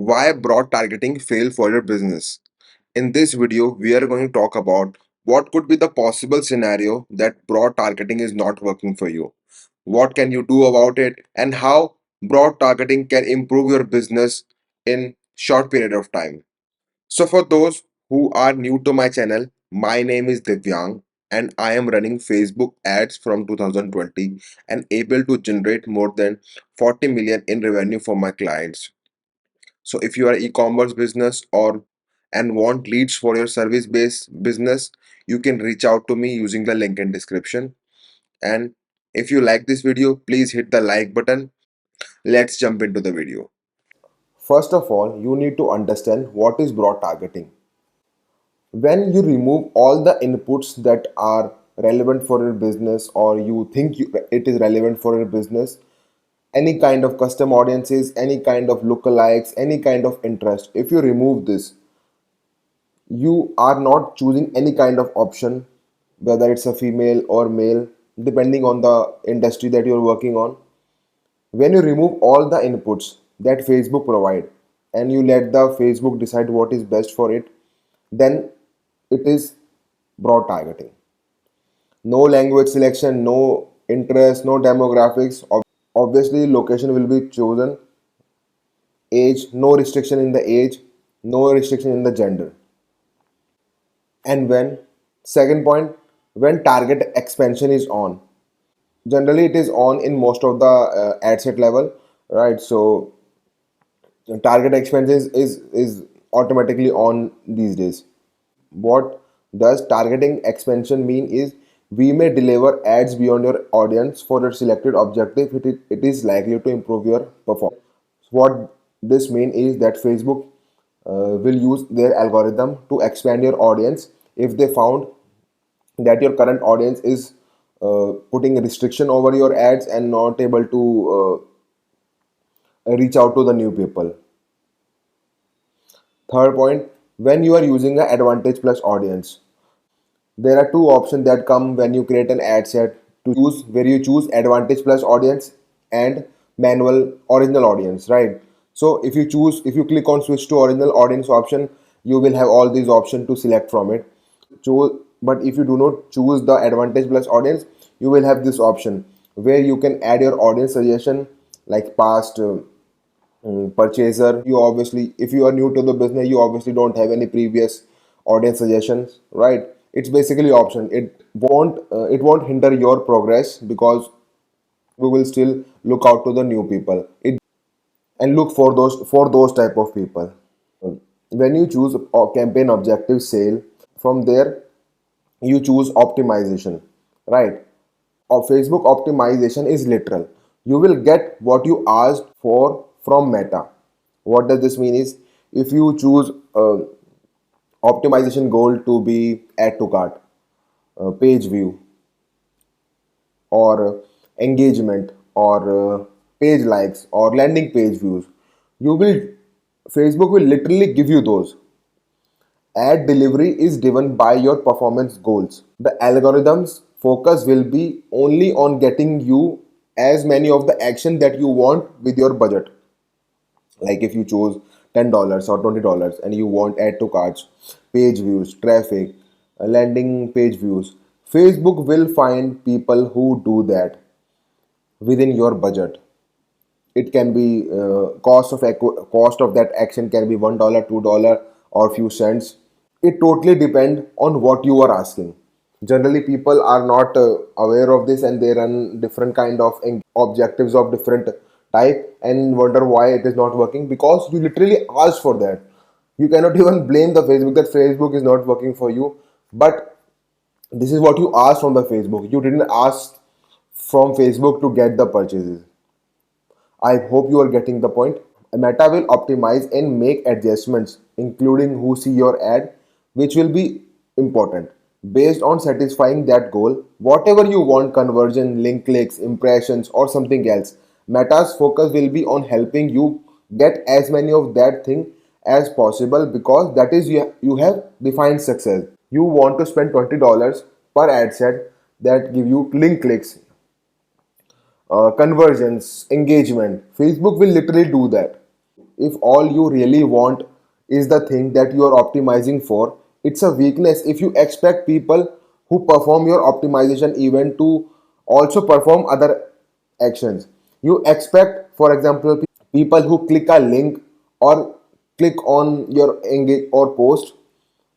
Why broad targeting fail for your business. In this video, we are going to talk about what could be the possible scenario that broad targeting is not working for you. What can you do about it and how broad targeting can improve your business in short period of time. So for those who are new to my channel, my name is Divyang and I am running Facebook ads from 2020 and able to generate more than 40 million in revenue for my clients. So if you are e-commerce business or and want leads for your service based business, you can reach out to me using the link in description. And if you like this video, please hit the like button. Let's jump into the video. First of all, you need to understand what is broad targeting. When you remove all the inputs that are relevant for your business or you think it is relevant for your business, any kind of custom audiences, any kind of lookalikes, any kind of interest, if you remove this, you are not choosing any kind of option, whether it's a female or male, depending on the industry that you're working on. When you remove all the inputs that Facebook provide and you let the Facebook decide what is best for it, then it is broad targeting. No language selection, no interest, no demographics. Obviously, location will be chosen. Age, no restriction in the age, no restriction in the gender. And when, second point, when target expansion is on. Generally, it is on in most of the ad set level, right? So target expansion is automatically on these days. What does targeting expansion mean is we may deliver ads beyond your audience for a selected objective. It is likely to improve your performance. What this means is that Facebook will use their algorithm to expand your audience if they found that your current audience is putting a restriction over your ads and not able to reach out to the new people. Third point, when you are using an advantage plus audience, there are two options that come when you create an ad set to choose, where you choose advantage plus audience and manual original audience, right? So if you click on switch to original audience option, you will have all these options to select from it. Choose, but if you do not choose the advantage plus audience, you will have this option where you can add your audience suggestion like past purchaser. You obviously, if you are new to the business, you obviously don't have any previous audience suggestions, right? It's basically option. It won't hinder your progress because we will still look out to the new people and look for those type of people. When you choose a campaign objective sale, from there you choose optimization, right? Or Facebook optimization is literal. You will get what you asked for from Meta. What does this mean is if you choose optimization goal to be add to cart, page view, or engagement, or page likes, or landing page views, you will Facebook will literally give you those. Ad delivery is driven by your performance goals. The algorithm's focus will be only on getting you as many of the action that you want with your budget. Like if you chose $10 or $20 and you want add to carts, page views, traffic, landing page views, Facebook will find people who do that within your budget. It can be cost of that action can be $1, $2, or few cents. It totally depends on what you are asking. Generally people are not aware of this and they run different kind of objectives of different type and wonder why it is not working because you literally asked for that. You cannot even blame the Facebook that Facebook is not working for you, but this is what you asked from the Facebook. You didn't ask from Facebook to get the purchases. I hope you are getting the point. Meta will optimize and make adjustments, including who see your ad, which will be important. Based on satisfying that goal, whatever you want conversion, link clicks, impressions, or something else, Meta's focus will be on helping you get as many of that thing as possible because that is you have defined success. You want to spend $20 per ad set that give you link clicks, conversions, engagement. Facebook will literally do that. if all you really want is the thing that you are optimizing for, it's a weakness if you expect people who perform your optimization event to also perform other actions. You expect, for example, people who click a link or click on your engage or post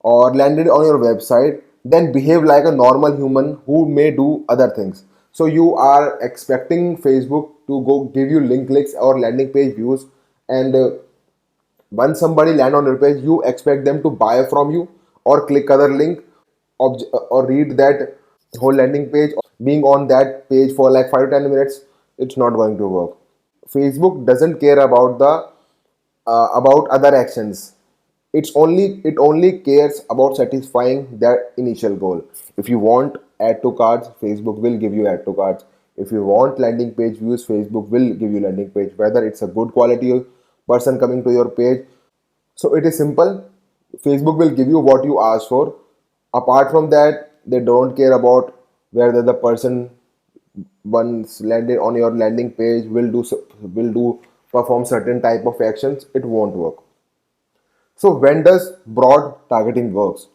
or landed on your website then behave like a normal human who may do other things. So you are expecting Facebook to go give you link clicks or landing page views, and once somebody land on your page you expect them to buy from you or click other link or read that whole landing page or being on that page for like 5 to 10 minutes. It's not going to work. Facebook doesn't care about the about other actions. It only cares about satisfying that initial goal. If you want add to cards, Facebook will give you add to cards. If you want landing page views, Facebook will give you landing page, whether it's a good quality person coming to your page. So it is simple. Facebook will give you what you ask for. Apart from that, they don't care about whether the person once landed on your landing page will do perform certain type of actions. It won't work. So when does broad targeting works?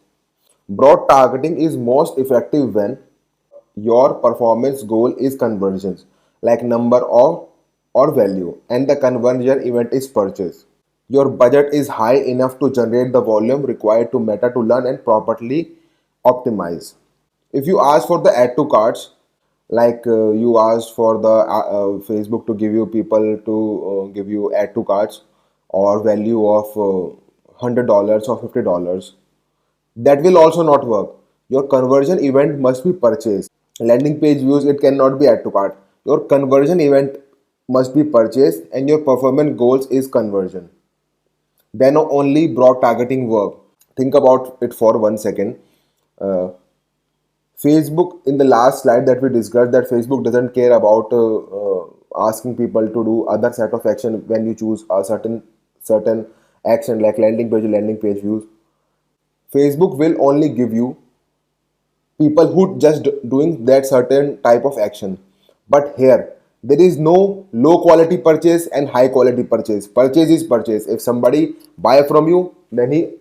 Broad targeting is most effective when your performance goal is conversions, like number of or value, and the conversion event is purchase. Your budget is high enough to generate the volume required to meta to learn and properly optimize. If you ask for the add to carts, like you asked for the Facebook to give you people to give you add to carts or value of $100 or $50, that will also not work. Your conversion event must be purchase. Landing page views, it cannot be add to cart. Your conversion event must be purchase and your performance goals is conversion. Then only broad targeting work. Think about it for 1 second. uh, Facebook, in the last slide that we discussed, that Facebook doesn't care about asking people to do other set of action when you choose a certain action like landing page views. Facebook will only give you people who just doing that certain type of action. But here there is no low quality purchase and high quality purchase. Purchase is purchase. If somebody buy from you, then he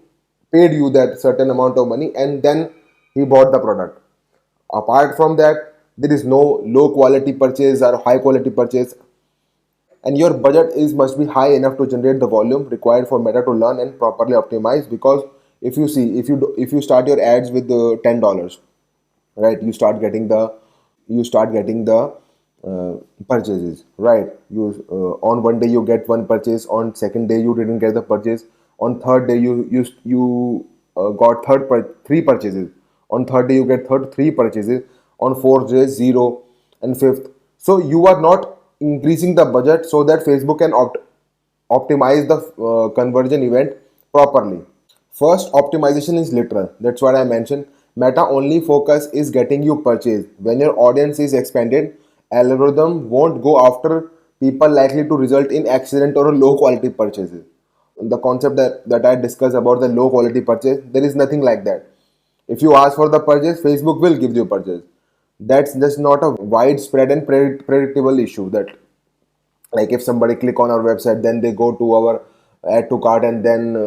paid you that certain amount of money and then he bought the product. Apart from that, there is no low quality purchase or high quality purchase, and your budget is must be high enough to generate the volume required for meta to learn and properly optimize. Because if you see, if you start your ads with the $10, right, you start getting the purchases, right. You on one day you get one purchase, on second day you didn't get the purchase, on third day you got three purchases, on third day you get three purchases, on fourth day zero, and fifth. So you are not increasing the budget so that Facebook can optimize the conversion event properly. First, optimization is literal. That's what I mentioned. Meta only focus is getting you purchased. When your audience is expanded, algorithm won't go after people likely to result in accident or low quality purchases. The concept that I discussed about the low quality purchase, there is nothing like that. If you ask for the purchase, Facebook will give you purchase. That's just not a widespread and predictable issue. That like if somebody click on our website, then they go to our add to cart and then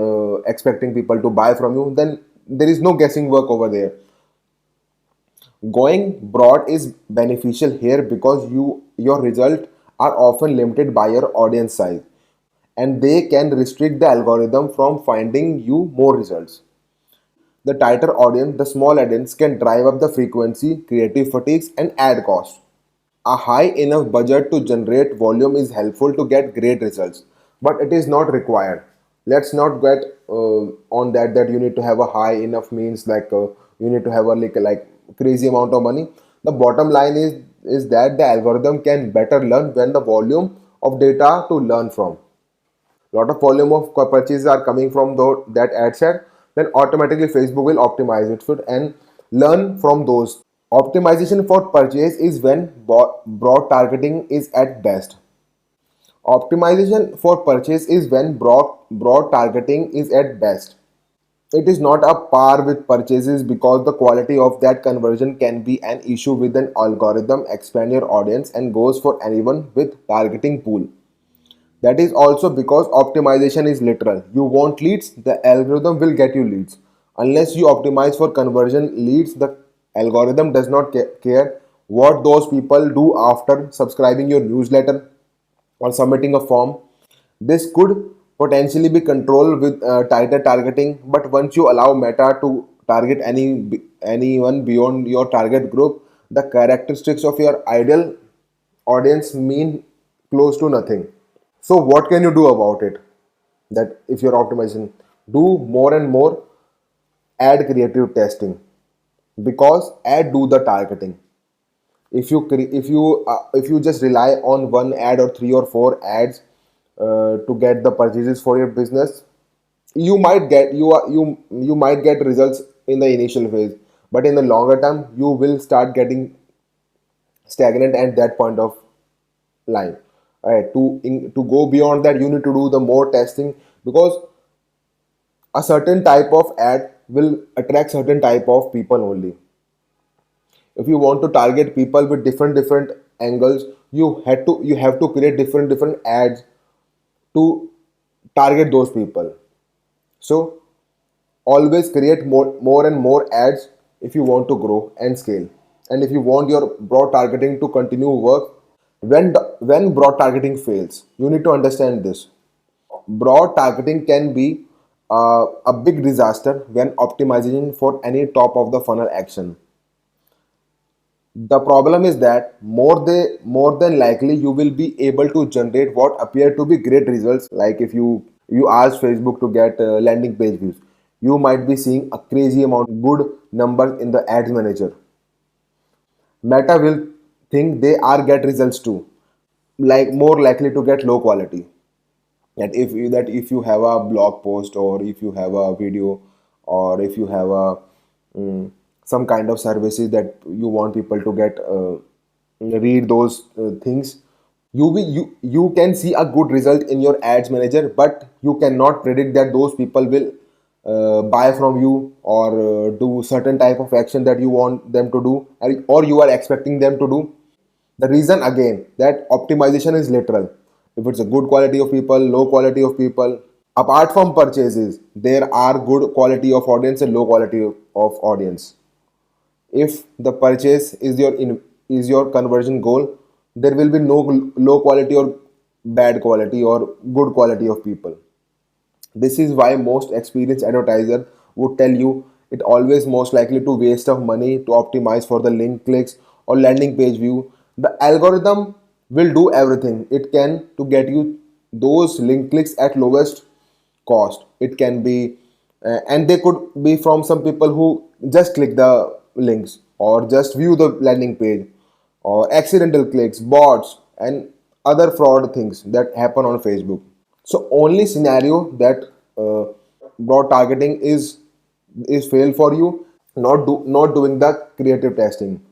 expecting people to buy from you, then there is no guessing work over there. Going broad is beneficial here because your results are often limited by your audience size, and they can restrict the algorithm from finding you more results. The tighter audience, the small audience, can drive up the frequency, creative fatigues, and ad costs. A high enough budget to generate volume is helpful to get great results, but it is not required. Let's not get on that you need to have a high enough means like you need to have a like crazy amount of money. The bottom line is that the algorithm can better learn when the volume of data to learn from. Lot of volume of purchases are coming from that ad set, then automatically Facebook will optimize it for and learn from those. Optimization for purchase is when broad targeting is at best. Optimization for purchase is when broad targeting is at best. It is not a par with purchases because the quality of that conversion can be an issue with an algorithm expand your audience and goes for anyone with targeting pool. That is also because optimization is literal. You want leads, the algorithm will get you leads. Unless you optimize for conversion leads, the algorithm does not care what those people do after subscribing your newsletter or submitting a form. This could potentially be controlled with tighter targeting, but once you allow Meta to target anyone beyond your target group, the characteristics of your ideal audience mean close to nothing. So what can you do about it? That if you're optimizing, do more and more ad creative testing, because ad do the targeting. If you just rely on one ad or three or four ads to get the purchases for your business, you might get results in the initial phase, but in the longer term you will start getting stagnant at that point of line. Alright, to go beyond that, you need to do the more testing, because a certain type of ad will attract certain type of people only. If you want to target people with different angles, you have to create different ads to target those people. So always create more and more ads if you want to grow and scale, and if you want your broad targeting to continue work. When broad targeting fails, you need to understand this. Broad targeting can be a big disaster when optimizing for any top of the funnel action. The problem is that more than likely you will be able to generate what appear to be great results. Like if you ask Facebook to get landing page views, you might be seeing a crazy amount good numbers in the ads manager. Meta will think they are get results too, like more likely to get low quality. That if you have a blog post, or if you have a video, or if you have a some kind of services that you want people to get read those things, you can see a good result in your ads manager, but you cannot predict that those people will buy from you, or do certain type of action that you want them to do, or you are expecting them to do. The reason again that optimization is literal. If it's a good quality of people, low quality of people. Apart from purchases, there are good quality of audience and low quality of audience. If the purchase is your conversion goal, there will be no low quality or bad quality or good quality of people. This is why most experienced advertiser would tell you it always most likely to waste of money to optimize for the link clicks or landing page view. The algorithm will do everything it can to get you those link clicks at lowest cost. It can be, and they could be from some people who just click the links or just view the landing page, or accidental clicks, bots, and other fraud things that happen on Facebook. So only scenario that broad targeting is fail for you, not doing the creative testing.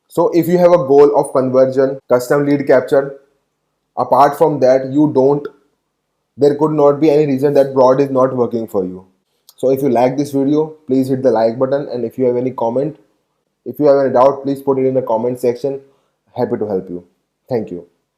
So if you have a goal of conversion, custom lead capture, apart from that you don't, there could not be any reason that broad is not working for you. So if you like this video, please hit the like button, and if you have any comment, if you have any doubt, please put it in the comment section. Happy to help you. Thank you.